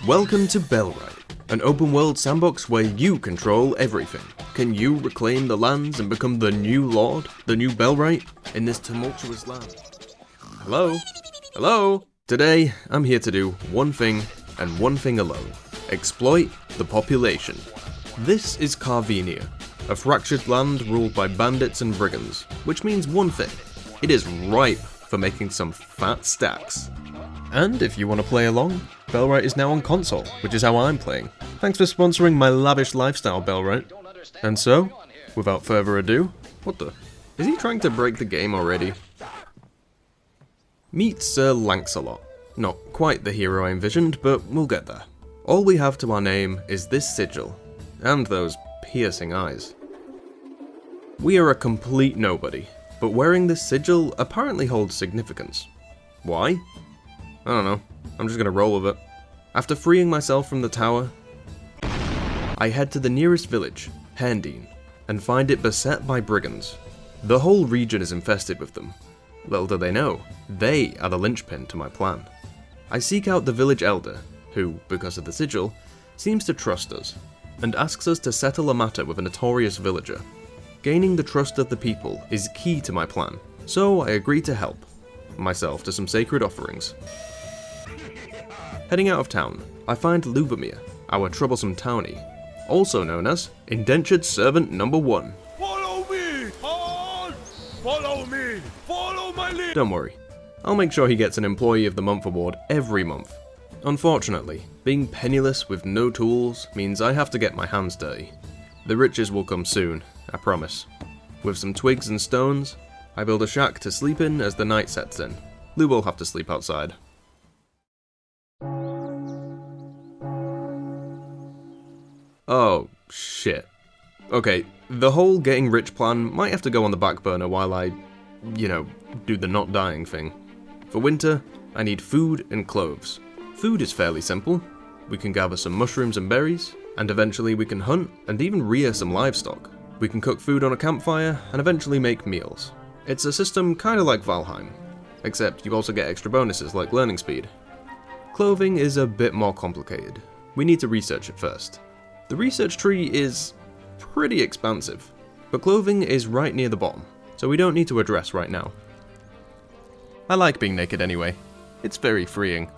Welcome to Bellwright, an open world sandbox where you control everything. Can you reclaim the lands and become the new lord, the new Bellwright, in this tumultuous land? Hello? Hello? Today, I'm here to do one thing, and one thing alone. Exploit the population. This is Carvenia, a fractured land ruled by bandits and brigands, which means one thing. It is ripe for making some fat stacks. And if you want to play along, Bellwright is now on console, which is how I'm playing. Thanks for sponsoring my lavish lifestyle, Bellwright. And so, without further ado, what the? Is he trying to break the game already? Meet Sir Lancelot. Not quite the hero I envisioned, but we'll get there. All we have to our name is this sigil, and those piercing eyes. We are a complete nobody, but wearing this sigil apparently holds significance. Why? I don't know, I'm just gonna roll with it. After freeing myself from the tower, I head to the nearest village, Hendine, and find it beset by brigands. The whole region is infested with them. Little do they know, they are the linchpin to my plan. I seek out the village elder, who, because of the sigil, seems to trust us, and asks us to settle a matter with a notorious villager. Gaining the trust of the people is key to my plan, so I agree to help myself to some sacred offerings. Heading out of town, I find Lubomir, our troublesome townie, also known as Indentured Servant Number 1. Follow me! All! Follow me! Follow my lead! Don't worry, I'll make sure he gets an Employee of the Month award every month. Unfortunately, being penniless with no tools means I have to get my hands dirty. The riches will come soon, I promise. With some twigs and stones, I build a shack to sleep in as the night sets in. Lou will have to sleep outside. Oh, shit. Okay, the whole getting rich plan might have to go on the back burner while I, do the not dying thing. For winter, I need food and clothes. Food is fairly simple. We can gather some mushrooms and berries, and eventually we can hunt and even rear some livestock. We can cook food on a campfire and eventually make meals. It's a system kinda like Valheim, except you also get extra bonuses like learning speed. Clothing is a bit more complicated. We need to research it first. The research tree is pretty expansive, but clothing is right near the bottom, so we don't need to address right now. I like being naked anyway. It's very freeing.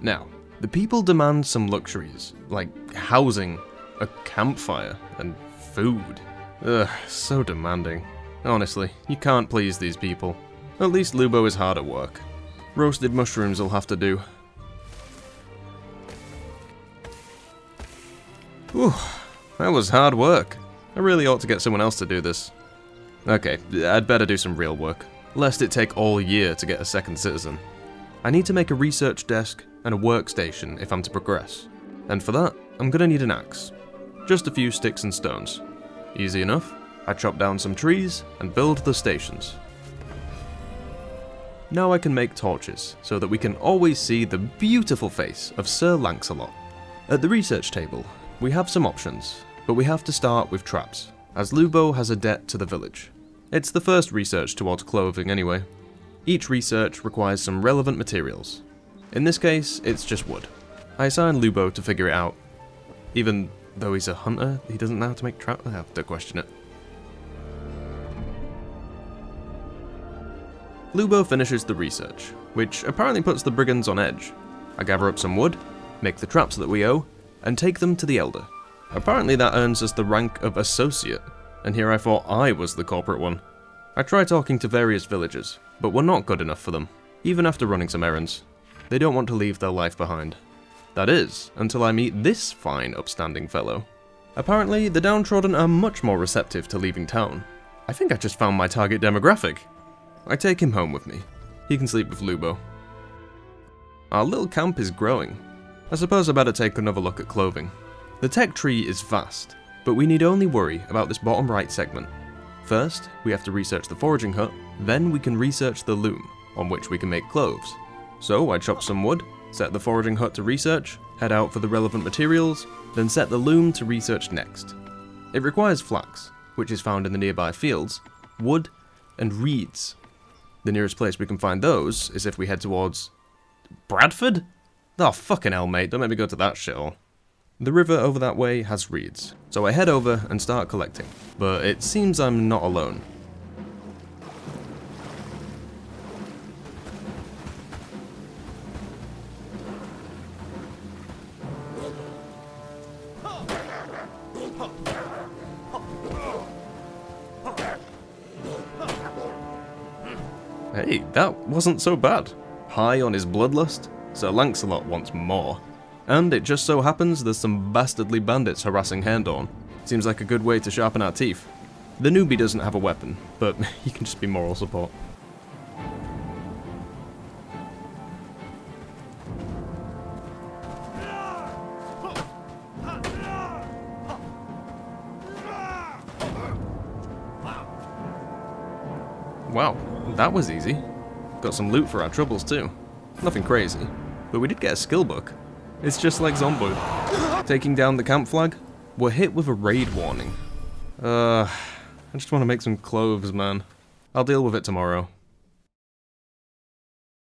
Now, the people demand some luxuries, like housing, a campfire, and food. Ugh, so demanding. Honestly, you can't please these people. At least Lubo is hard at work. Roasted mushrooms will have to do. Whew, that was hard work. I really ought to get someone else to do this. Okay, I'd better do some real work, lest it take all year to get a second citizen. I need to make a research desk and a workstation if I'm to progress, and for that, I'm gonna need an axe. Just a few sticks and stones. Easy enough. I chop down some trees and build the stations. Now I can make torches, so that we can always see the beautiful face of Sir Lancelot. At the research table, we have some options, but we have to start with traps, as Lubo has a debt to the village. It's the first research towards clothing anyway. Each research requires some relevant materials. In this case, it's just wood. I assign Lubo to figure it out. Even though he's a hunter, he doesn't know how to make traps. I have to question it. Lubo finishes the research, which apparently puts the brigands on edge. I gather up some wood, make the traps that we owe, and take them to the Elder. Apparently that earns us the rank of Associate, and here I thought I was the corporate one. I try talking to various villagers, but we're not good enough for them, even after running some errands. They don't want to leave their life behind. That is, until I meet this fine upstanding fellow. Apparently, the downtrodden are much more receptive to leaving town. I think I just found my target demographic. I take him home with me. He can sleep with Lubo. Our little camp is growing. I suppose I better take another look at clothing. The tech tree is vast, but we need only worry about this bottom right segment. First, we have to research the foraging hut, then we can research the loom, on which we can make clothes. So I chop some wood, set the foraging hut to research, head out for the relevant materials, then set the loom to research next. It requires flax, which is found in the nearby fields, wood, and reeds. The nearest place we can find those is if we head towards Bradford? Oh, fucking hell, mate, don't make me go to that shithole. The river over that way has reeds, so I head over and start collecting, but it seems I'm not alone. Hey, that wasn't so bad. High on his bloodlust, Sir Lancelot wants more. And it just so happens there's some bastardly bandits harassing Herndorn. Seems like a good way to sharpen our teeth. The newbie doesn't have a weapon, but he can just be moral support. Wow, that was easy. Got some loot for our troubles too. Nothing crazy, but we did get a skill book. It's just like Zombie. Taking down the camp flag, we're hit with a raid warning. I just want to make some cloves, man. I'll deal with it tomorrow.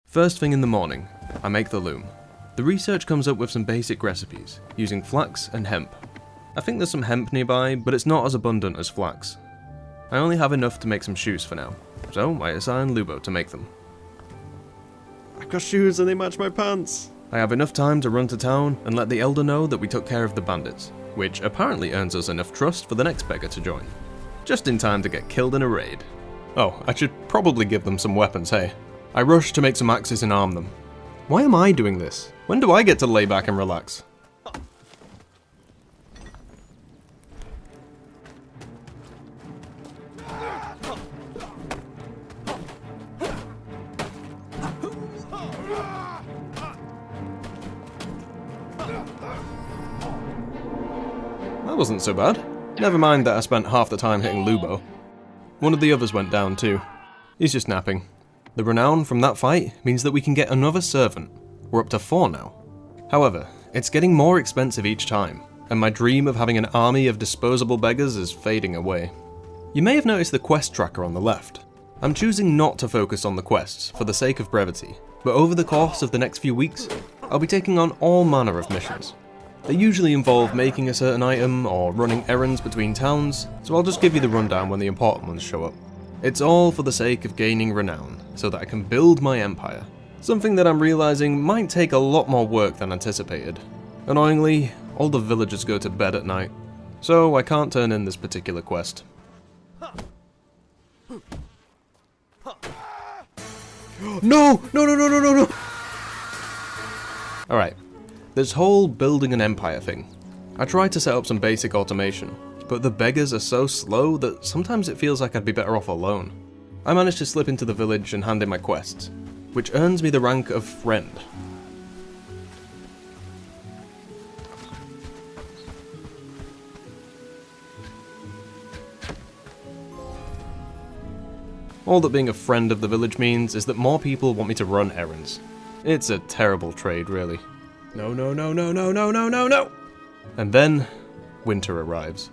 First thing in the morning, I make the loom. The research comes up with some basic recipes, using flax and hemp. I think there's some hemp nearby, but it's not as abundant as flax. I only have enough to make some shoes for now, so I assign Lubo to make them. I've got shoes and they match my pants. I have enough time to run to town and let the Elder know that we took care of the bandits, which apparently earns us enough trust for the next beggar to join. Just in time to get killed in a raid. Oh, I should probably give them some weapons, hey? I rush to make some axes and arm them. Why am I doing this? When do I get to lay back and relax? That wasn't so bad. Never mind that I spent half the time hitting Lubo. One of the others went down too. He's just napping. The renown from that fight means that we can get another servant. We're up to 4 now. However, it's getting more expensive each time, and my dream of having an army of disposable beggars is fading away. You may have noticed the quest tracker on the left. I'm choosing not to focus on the quests for the sake of brevity, but over the course of the next few weeks, I'll be taking on all manner of missions. They usually involve making a certain item or running errands between towns, so I'll just give you the rundown when the important ones show up. It's all for the sake of gaining renown, so that I can build my empire. Something that I'm realizing might take a lot more work than anticipated. Annoyingly, all the villagers go to bed at night, so I can't turn in this particular quest. No! No! Alright, this whole building an empire thing. I tried to set up some basic automation, but the beggars are so slow that sometimes it feels like I'd be better off alone. I managed to slip into the village and hand in my quests, which earns me the rank of friend. All that being a friend of the village means is that more people want me to run errands. It's a terrible trade, really. No. And then, winter arrives.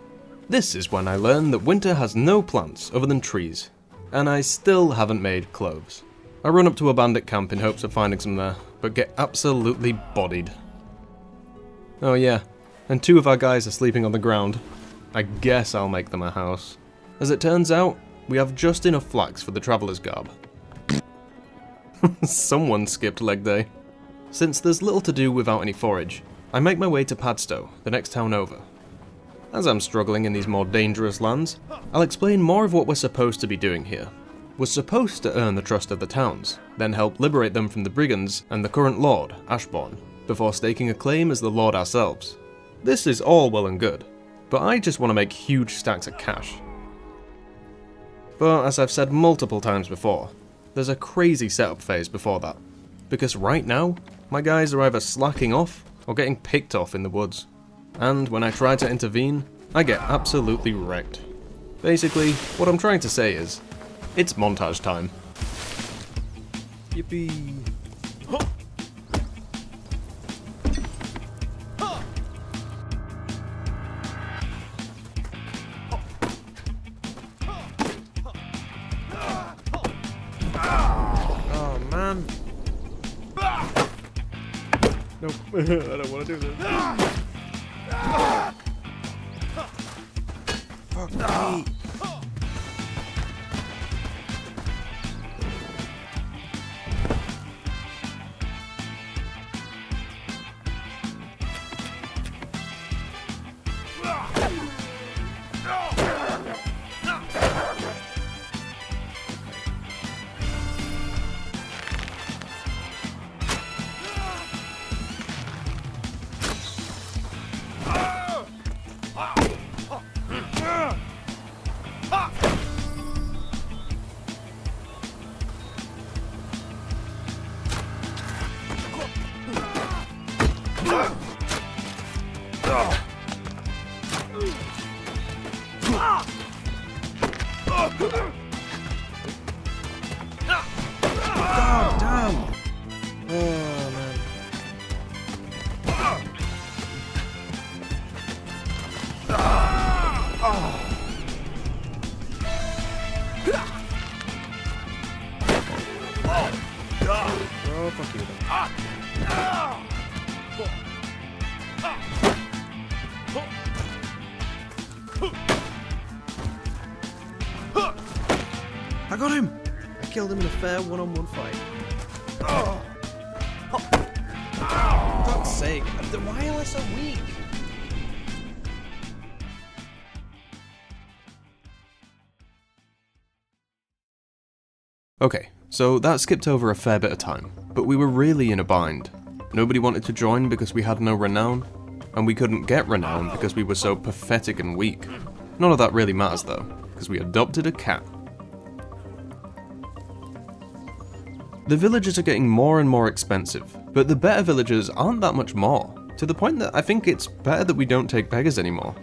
This is when I learn that winter has no plants other than trees, and I still haven't made cloves. I run up to a bandit camp in hopes of finding some there, but get absolutely bodied. Oh yeah, and 2 of our guys are sleeping on the ground. I guess I'll make them a house. As it turns out, we have just enough flax for the traveller's garb. Someone skipped leg day. Since there's little to do without any forage, I make my way to Padstow, the next town over. As I'm struggling in these more dangerous lands, I'll explain more of what we're supposed to be doing here. We're supposed to earn the trust of the towns, then help liberate them from the brigands and the current lord, Ashbourne, before staking a claim as the lord ourselves. This is all well and good, but I just want to make huge stacks of cash. But as I've said multiple times before, there's a crazy setup phase before that, because right now, my guys are either slacking off or getting picked off in the woods. And when I try to intervene, I get absolutely wrecked. Basically, what I'm trying to say is, it's montage time. Yippee. Oh man. No. I don't want to do this. Fuck me. God damn! Oh man. Oh, fuck you then. I got him! I killed him in a fair one-on-one fight. For God's sake, why am I so weak? Okay, so that skipped over a fair bit of time, but we were really in a bind. Nobody wanted to join because we had no renown, and we couldn't get renown because we were so pathetic and weak. None of that really matters though, because we adopted a cat. The villagers are getting more and more expensive, but the better villagers aren't that much more, to the point that I think it's better that we don't take beggars anymore.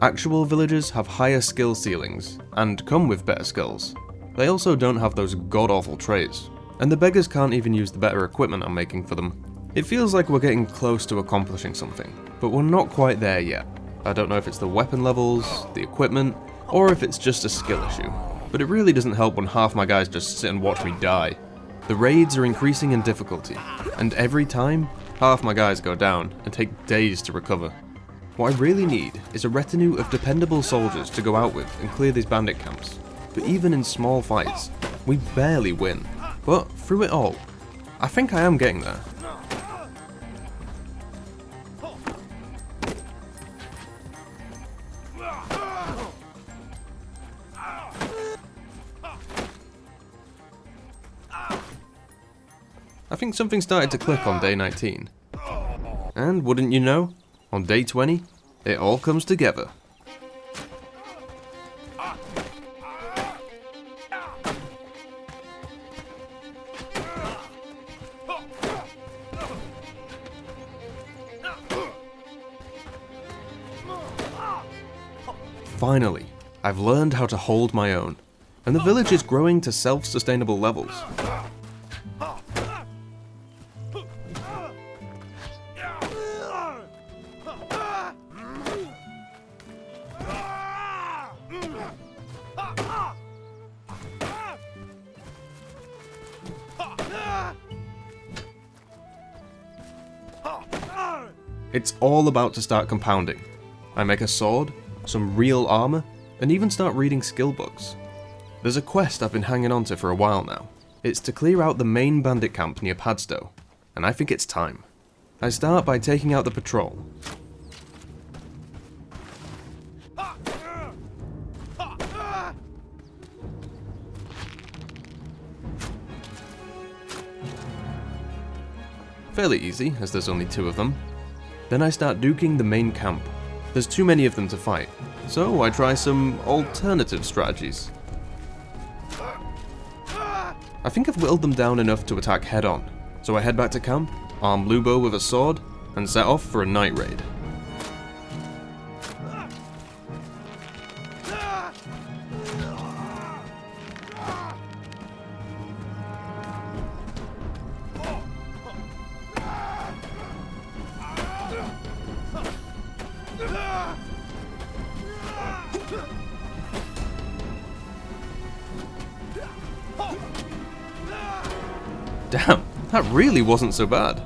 Actual villagers have higher skill ceilings, and come with better skills. They also don't have those god-awful traits, and the beggars can't even use the better equipment I'm making for them. It feels like we're getting close to accomplishing something, but we're not quite there yet. I don't know if it's the weapon levels, the equipment, or if it's just a skill issue, but it really doesn't help when half my guys just sit and watch me die. The raids are increasing in difficulty, and every time, half my guys go down and take days to recover. What I really need is a retinue of dependable soldiers to go out with and clear these bandit camps. But even in small fights, we barely win. But through it all, I think I am getting there. I think something started to click on day 19. And wouldn't you know, on day 20, it all comes together. Finally, I've learned how to hold my own, and the village is growing to self-sustainable levels. It's all about to start compounding. I make a sword, some real armor, and even start reading skill books. There's a quest I've been hanging on to for a while now. It's to clear out the main bandit camp near Padstow, and I think it's time. I start by taking out the patrol. Fairly easy, as there's only 2 of them. Then I start duking the main camp. There's too many of them to fight, so I try some alternative strategies. I think I've whittled them down enough to attack head on, so I head back to camp, arm Lubo with a sword, and set off for a night raid. Damn, that really wasn't so bad.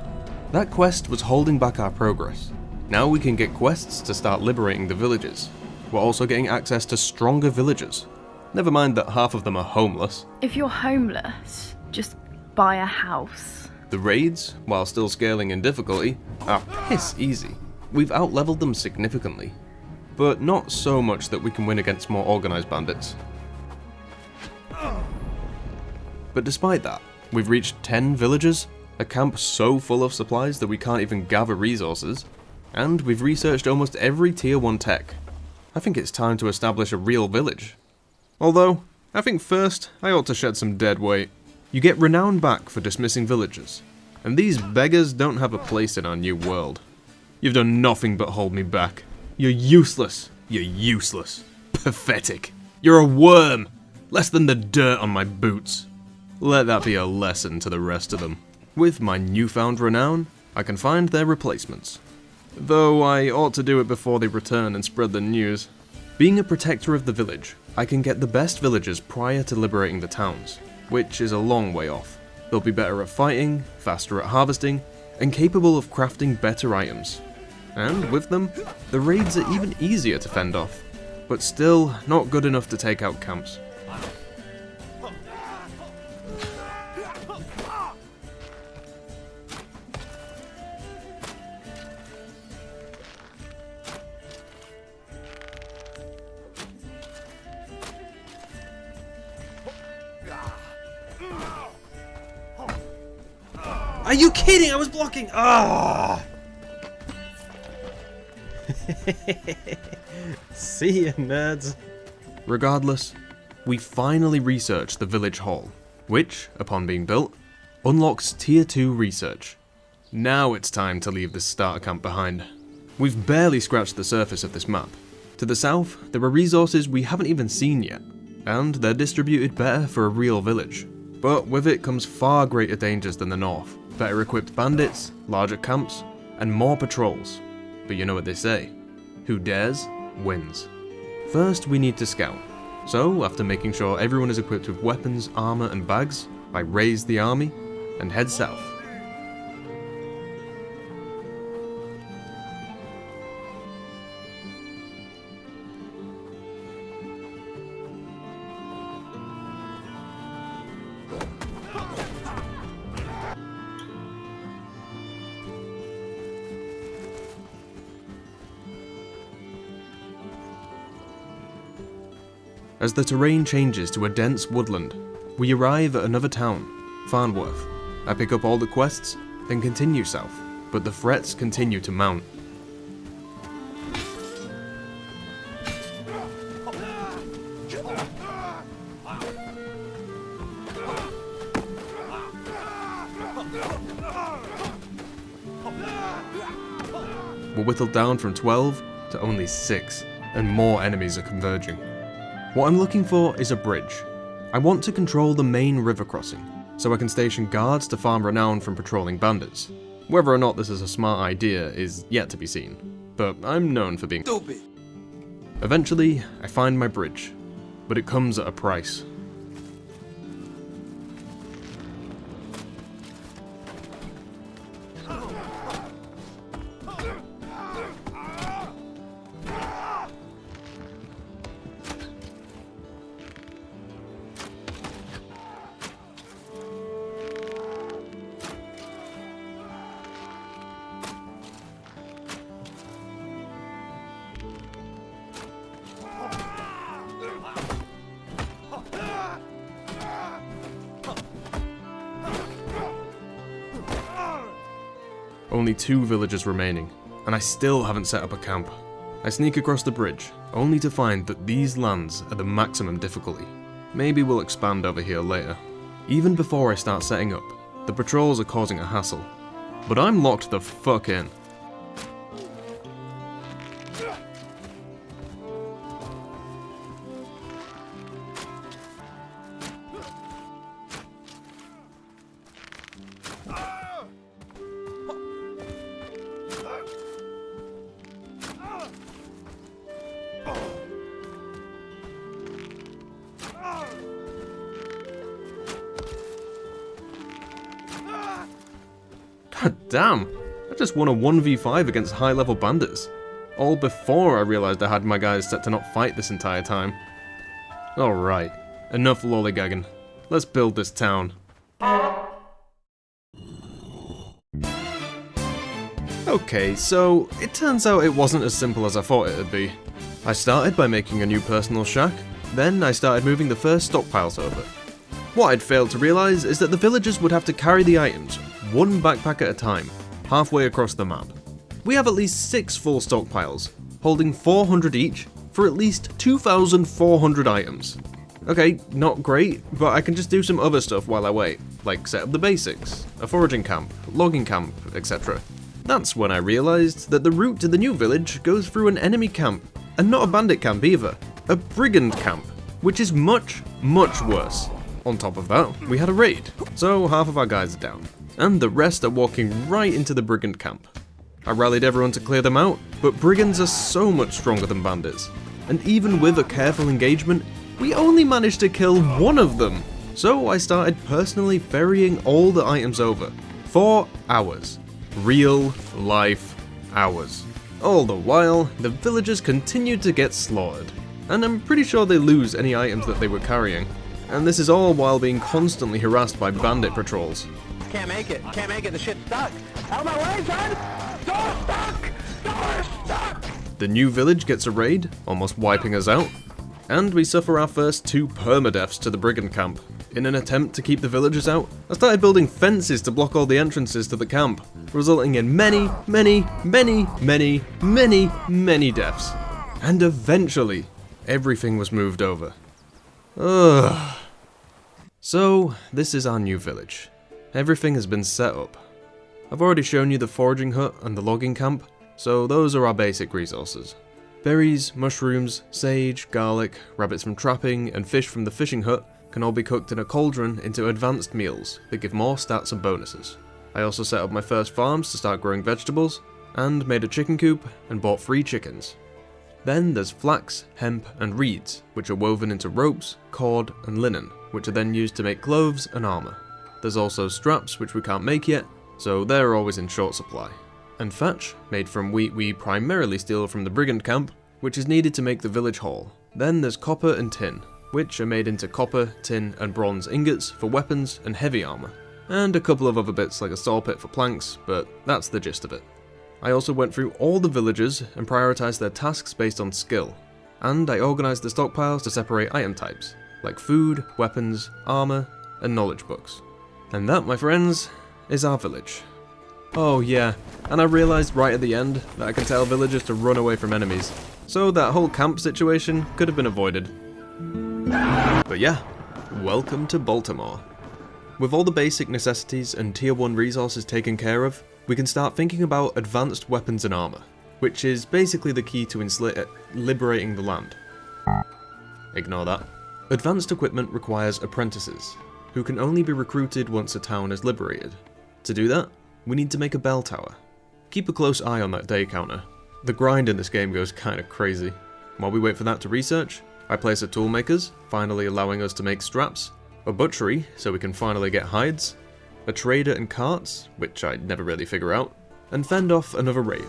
That quest was holding back our progress. Now we can get quests to start liberating the villages. We're also getting access to stronger villagers. Never mind that half of them are homeless. If you're homeless, just buy a house. The raids, while still scaling in difficulty, are piss easy. We've outleveled them significantly, but not so much that we can win against more organised bandits. But despite that, we've reached 10 villages, a camp so full of supplies that we can't even gather resources, and we've researched almost every tier 1 tech. I think it's time to establish a real village. Although, I think first I ought to shed some dead weight. You get renown back for dismissing villagers, and these beggars don't have a place in our new world. You've done nothing but hold me back. You're useless. You're useless. Pathetic. You're a worm. Less than the dirt on my boots. Let that be a lesson to the rest of them. With my newfound renown, I can find their replacements. Though I ought to do it before they return and spread the news. Being a protector of the village, I can get the best villagers prior to liberating the towns, which is a long way off. They'll be better at fighting, faster at harvesting, and capable of crafting better items. And with them, the raids are even easier to fend off, but still not good enough to take out camps. Are you kidding? I was blocking! Ah! See ya, nerds. Regardless, we finally researched the village hall, which, upon being built, unlocks tier 2 research. Now it's time to leave this starter camp behind. We've barely scratched the surface of this map. To the south, there are resources we haven't even seen yet, and they're distributed better for a real village. But with it comes far greater dangers than the north. Better equipped bandits, larger camps, and more patrols. But you know what they say, who dares, wins. First we need to scout. So, after making sure everyone is equipped with weapons, armour and bags, I raise the army and head south. As the terrain changes to a dense woodland, we arrive at another town, Farnworth. I pick up all the quests, then continue south, but the threats continue to mount. We're whittled down from 12 to only 6, and more enemies are converging. What I'm looking for is a bridge. I want to control the main river crossing, so I can station guards to farm renown from patrolling bandits. Whether or not this is a smart idea is yet to be seen, but I'm known for being stupid. Eventually, I find my bridge, but it comes at a price. Only 2 villages remaining, and I still haven't set up a camp. I sneak across the bridge, only to find that these lands are the maximum difficulty. Maybe we'll expand over here later. Even before I start setting up, the patrols are causing a hassle, but I'm locked the fuck in. God damn, I just won a 1v5 against high-level bandits. All before I realised I had my guys set to not fight this entire time. Alright, enough lollygagging. Let's build this town. Okay, so it turns out it wasn't as simple as I thought it would be. I started by making a new personal shack, then I started moving the first stockpiles over. What I'd failed to realise is that the villagers would have to carry the items, one backpack at a time, halfway across the map. We have at least 6 full stockpiles, holding 400 each, for at least 2,400 items. Okay, not great, but I can just do some other stuff while I wait, like set up the basics, a foraging camp, logging camp, etc. That's when I realised that the route to the new village goes through an enemy camp, and not a bandit camp either, a brigand camp, which is much, much worse. On top of that, we had a raid, so half of our guys are down, and the rest are walking right into the brigand camp. I rallied everyone to clear them out, but brigands are so much stronger than bandits, and even with a careful engagement, we only managed to kill one of them. So I started personally ferrying all the items over, for hours. Real life hours. All the while, the villagers continued to get slaughtered, and I'm pretty sure they lose any items that they were carrying. And this is all while being constantly harassed by bandit patrols. Can't make it, the shit's stuck. Out of my way, son! Door's stuck! Door's stuck! The new village gets a raid, almost wiping us out, and we suffer our first 2 permadeaths to the brigand camp. In an attempt to keep the villagers out, I started building fences to block all the entrances to the camp, resulting in many deaths. And eventually, everything was moved over. Ugh. So, this is our new village. Everything has been set up. I've already shown you the foraging hut and the logging camp, so those are our basic resources. Berries, mushrooms, sage, garlic, rabbits from trapping, and fish from the fishing hut can all be cooked in a cauldron into advanced meals that give more stats and bonuses. I also set up my first farms to start growing vegetables, and made a chicken coop and bought 3 chickens. Then there's flax, hemp, and reeds, which are woven into ropes, cord, and linen, which are then used to make clothes and armour. There's also straps, which we can't make yet, so they're always in short supply. And thatch, made from wheat we primarily steal from the brigand camp, which is needed to make the village hall. Then there's copper and tin, which are made into copper, tin, and bronze ingots for weapons and heavy armour. And a couple of other bits like a saw pit for planks, but that's the gist of it. I also went through all the villagers and prioritised their tasks based on skill, and I organised the stockpiles to separate item types, like food, weapons, armour, and knowledge books. And that, my friends, is our village. Oh yeah, and I realised right at the end that I can tell villagers to run away from enemies, so that whole camp situation could have been avoided. But yeah, welcome to Baltimore. With all the basic necessities and tier 1 resources taken care of, we can start thinking about advanced weapons and armour, which is basically the key to liberating the land. Ignore that. Advanced equipment requires apprentices, who can only be recruited once a town is liberated. To do that, we need to make a bell tower. Keep a close eye on that day counter. The grind in this game goes kinda crazy. While we wait for that to research, I place a toolmakers, finally allowing us to make straps, a butchery, so we can finally get hides, a trader and carts, which I never really figure out, and fend off another raid.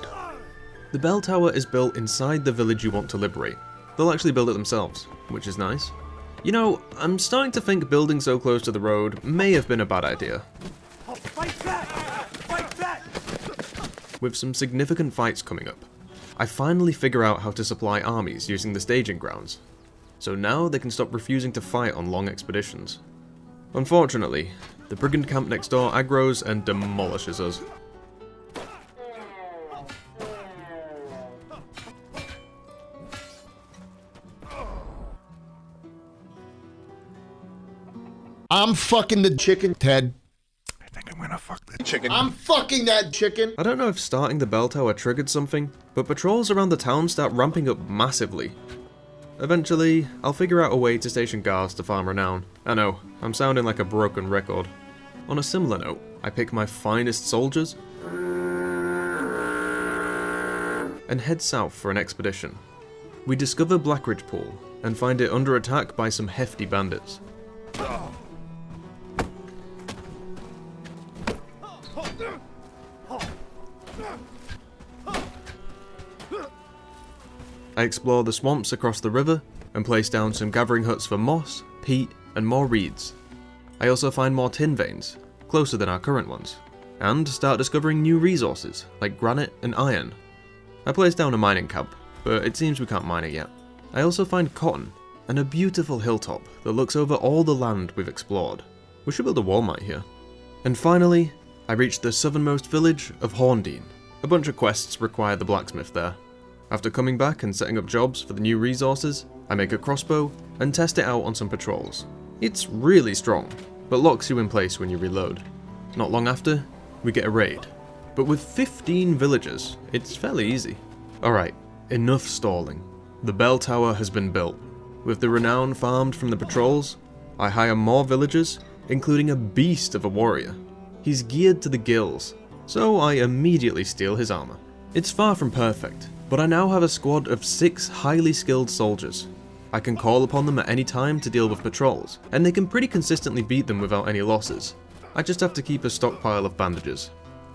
The bell tower is built inside the village you want to liberate. They'll actually build it themselves, which is nice. You know, I'm starting to think building so close to the road may have been a bad idea. Fight back! Fight back! With some significant fights coming up, I finally figure out how to supply armies using the staging grounds. So now they can stop refusing to fight on long expeditions. Unfortunately, the brigand camp next door aggroes and demolishes us. I'm fucking the chicken, Ted. I think I'm gonna fuck the Chicken. I'm fucking that chicken. I don't know if starting the bell tower triggered something, but patrols around the town start ramping up massively. Eventually, I'll figure out a way to station guards to farm renown. I know, I'm sounding like a broken record. On a similar note, I pick my finest soldiers and head south for an expedition. We discover Blackridge Pool and find it under attack by some hefty bandits. I explore the swamps across the river and place down some gathering huts for moss, peat, and more reeds. I also find more tin veins, closer than our current ones, and start discovering new resources like granite and iron. I place down a mining camp, but it seems we can't mine it yet. I also find cotton and a beautiful hilltop that looks over all the land we've explored. We should build a wall mine here. And finally, I reach the southernmost village of Horndean. A bunch of quests require the blacksmith there. After coming back and setting up jobs for the new resources, I make a crossbow and test it out on some patrols. It's really strong, but locks you in place when you reload. Not long after, we get a raid. But with 15 villagers, it's fairly easy. Alright, enough stalling. The bell tower has been built. With the renown farmed from the patrols, I hire more villagers, including a beast of a warrior. He's geared to the gills, so I immediately steal his armor. It's far from perfect, but I now have a squad of 6 highly skilled soldiers. I can call upon them at any time to deal with patrols, and they can pretty consistently beat them without any losses. I just have to keep a stockpile of bandages.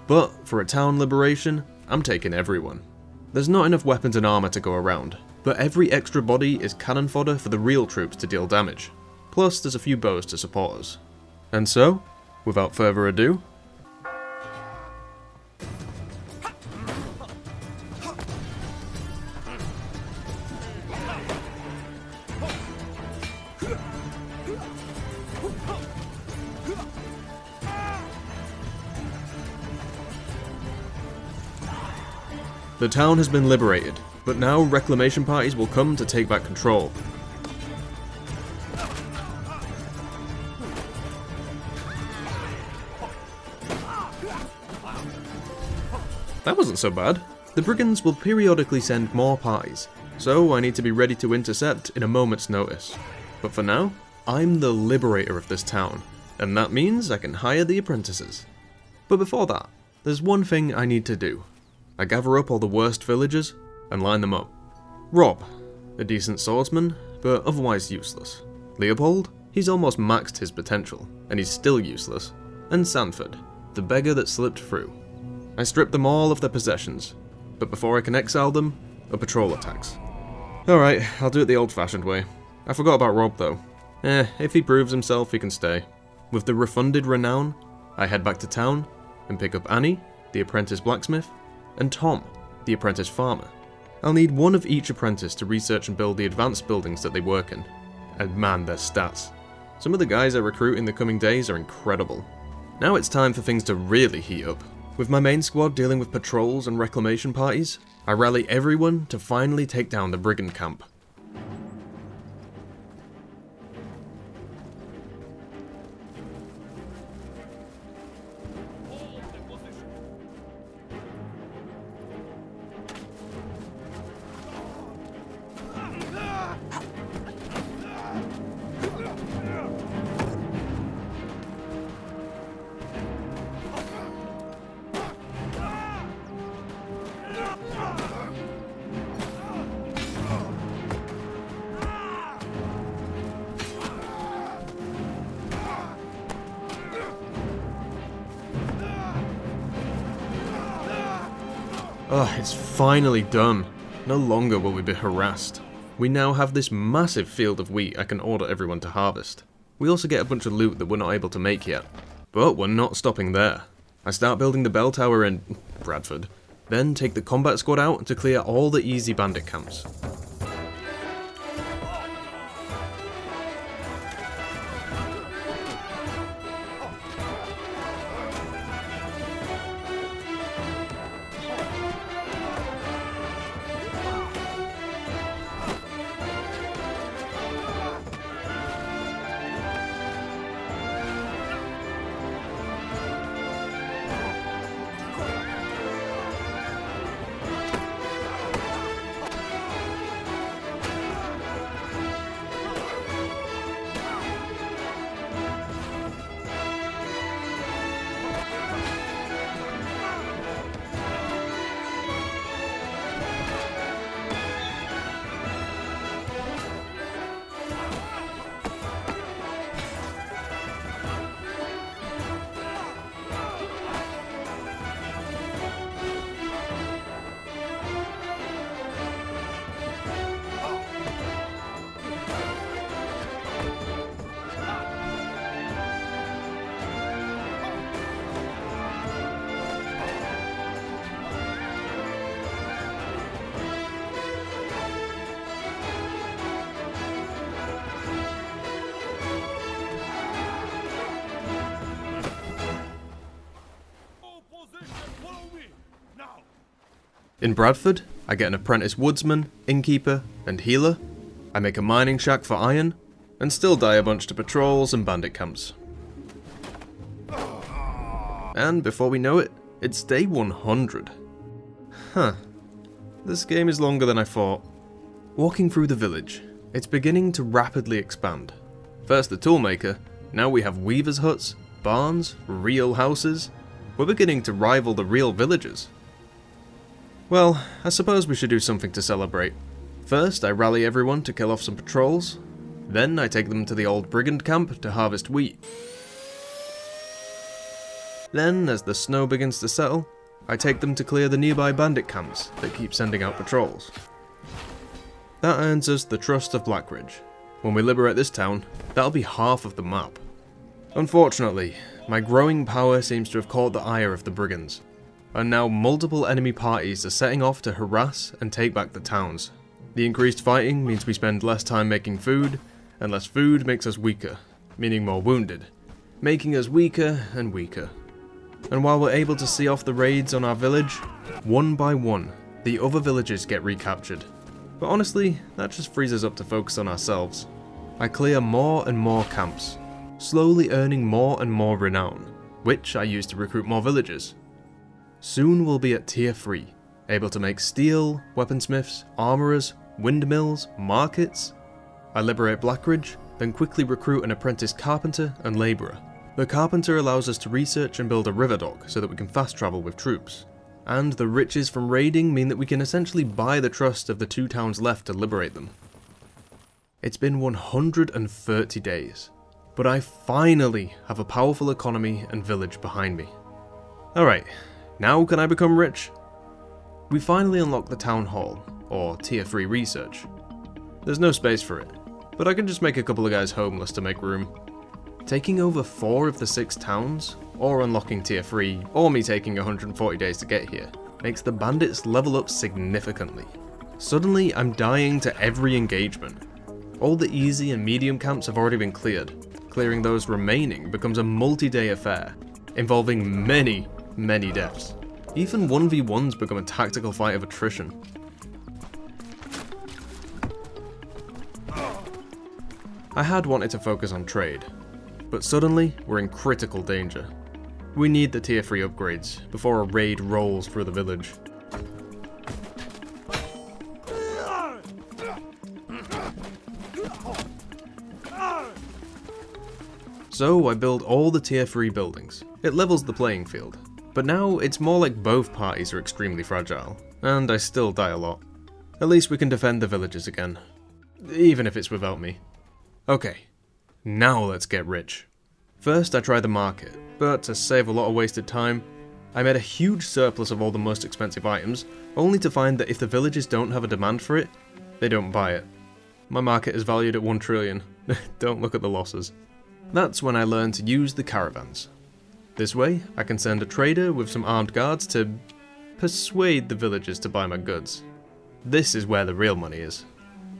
But for a town liberation, I'm taking everyone. There's not enough weapons and armor to go around, but every extra body is cannon fodder for the real troops to deal damage. Plus there's a few bows to support us. And so, without further ado, the town has been liberated, but now reclamation parties will come to take back control. That wasn't so bad. The brigands will periodically send more parties, so I need to be ready to intercept in a moment's notice. But for now, I'm the liberator of this town, and that means I can hire the apprentices. But before that, there's one thing I need to do. I gather up all the worst villagers and line them up. Rob, a decent swordsman, but otherwise useless. Leopold, he's almost maxed his potential, and he's still useless. And Sanford, the beggar that slipped through. I strip them all of their possessions, but before I can exile them, a patrol attacks. Alright, I'll do it the old-fashioned way. I forgot about Rob though. If he proves himself, he can stay. With the refunded renown, I head back to town and pick up Annie, the apprentice blacksmith, and Tom, the apprentice farmer. I'll need one of each apprentice to research and build the advanced buildings that they work in. And man, their stats. Some of the guys I recruit in the coming days are incredible. Now it's time for things to really heat up. With my main squad dealing with patrols and reclamation parties, I rally everyone to finally take down the brigand camp. It's finally done. No longer will we be harassed. We now have this massive field of wheat I can order everyone to harvest. We also get a bunch of loot that we're not able to make yet. But we're not stopping there. I start building the bell tower in Bradford, then take the combat squad out to clear all the easy bandit camps. In Bradford, I get an apprentice woodsman, innkeeper, and healer. I make a mining shack for iron, and still die a bunch to patrols and bandit camps. And before we know it, it's day 100. Huh. This game is longer than I thought. Walking through the village, it's beginning to rapidly expand. First the toolmaker, now we have weavers' huts, barns, real houses. We're beginning to rival the real villagers. Well, I suppose we should do something to celebrate. First, I rally everyone to kill off some patrols. Then I take them to the old brigand camp to harvest wheat. Then, as the snow begins to settle, I take them to clear the nearby bandit camps that keep sending out patrols. That earns us the trust of Blackridge. When we liberate this town, that'll be half of the map. Unfortunately, my growing power seems to have caught the ire of the brigands, and now multiple enemy parties are setting off to harass and take back the towns. The increased fighting means we spend less time making food, and less food makes us weaker, meaning more wounded, making us weaker and weaker. And while we're able to see off the raids on our village, one by one, the other villages get recaptured. But honestly, that just frees us up to focus on ourselves. I clear more and more camps, slowly earning more and more renown, which I use to recruit more villagers. Soon we'll be at tier 3, able to make steel, weaponsmiths, armourers, windmills, markets. I liberate Blackridge, then quickly recruit an apprentice carpenter and labourer. The carpenter allows us to research and build a river dock so that we can fast travel with troops. And the riches from raiding mean that we can essentially buy the trust of the 2 towns left to liberate them. It's been 130 days, but I finally have a powerful economy and village behind me. Alright, now can I become rich? We finally unlock the town hall, or tier 3 research. There's no space for it, but I can just make a couple of guys homeless to make room. Taking over 4 of the 6 towns, or unlocking tier 3, or me taking 140 days to get here, makes the bandits level up significantly. Suddenly, I'm dying to every engagement. All the easy and medium camps have already been cleared. Clearing those remaining becomes a multi-day affair, involving many deaths. Even 1v1s become a tactical fight of attrition. I had wanted to focus on trade, but suddenly we're in critical danger. We need the tier 3 upgrades before a raid rolls through the village. So I build all the tier 3 buildings. It levels the playing field. But now it's more like both parties are extremely fragile, and I still die a lot. At least we can defend the villages again, even if it's without me. Okay, now let's get rich. First I tried the market, but to save a lot of wasted time, I made a huge surplus of all the most expensive items, only to find that if the villages don't have a demand for it, they don't buy it. My market is valued at 1 trillion, don't look at the losses. That's when I learned to use the caravans. This way, I can send a trader with some armed guards to persuade the villagers to buy my goods. This is where the real money is.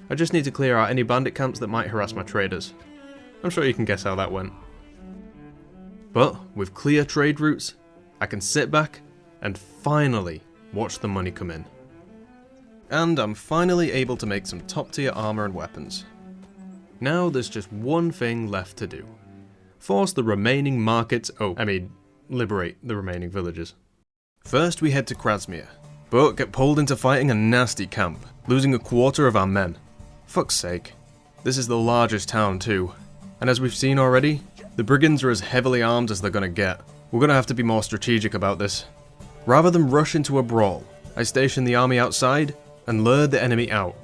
I just need to clear out any bandit camps that might harass my traders. I'm sure you can guess how that went. But with clear trade routes, I can sit back and finally watch the money come in. And I'm finally able to make some top tier armor and weapons. Now there's just one thing left to do. Force the remaining markets liberate the remaining villages. First we head to Krasmir, but get pulled into fighting a nasty camp, losing a quarter of our men. Fuck's sake. This is the largest town too, and as we've seen already, the brigands are as heavily armed as they're gonna get. We're gonna have to be more strategic about this. Rather than rush into a brawl, I station the army outside and lure the enemy out.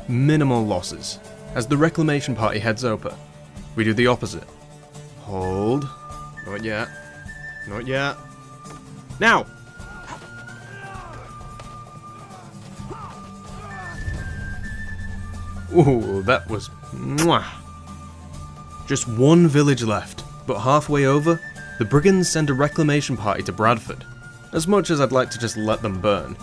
Minimal losses. As the reclamation party heads over, we do the opposite. Hold. Not yet. Not yet. Now! Ooh, that was... mwah. Just one village left, but halfway over, The brigands send a reclamation party to Bradford. As much as I'd like to just let them burn,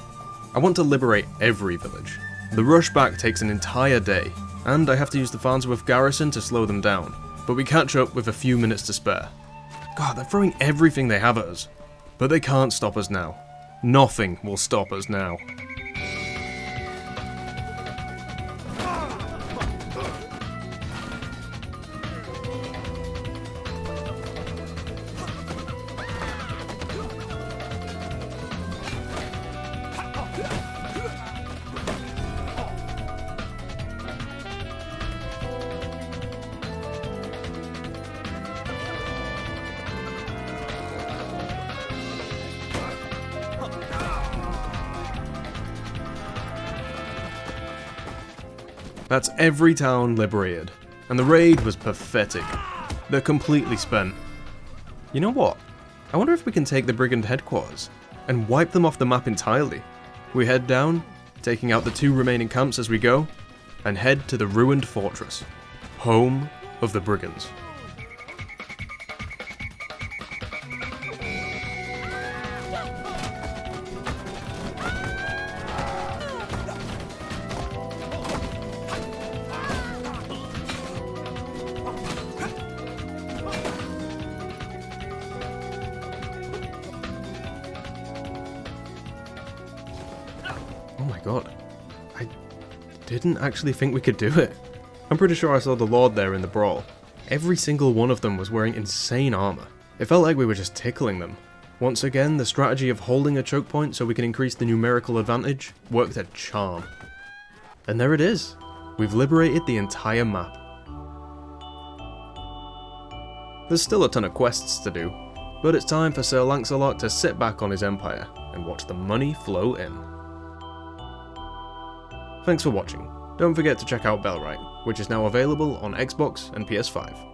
I want to liberate every village. The rush back takes an entire day, and I have to use the Farnsworth garrison to slow them down, but we catch up with a few minutes to spare. God, they're throwing everything they have at us. But they can't stop us now. Nothing will stop us now. That's every town liberated, and the raid was pathetic. They're completely spent. You know what? I wonder if we can take the brigand headquarters and wipe them off the map entirely. We head down, taking out the 2 remaining camps as we go, and head to the ruined fortress, home of the brigands. Oh my god, I didn't actually think we could do it. I'm pretty sure I saw the Lord there in the brawl. Every single one of them was wearing insane armor. It felt like we were just tickling them. Once again, the strategy of holding a choke point so we can increase the numerical advantage worked a charm. And there it is. We've liberated the entire map. There's still a ton of quests to do, but it's time for Sir Lancelot to sit back on his empire and watch the money flow in. Thanks for watching. Don't forget to check out Bellwright, which is now available on Xbox and PS5.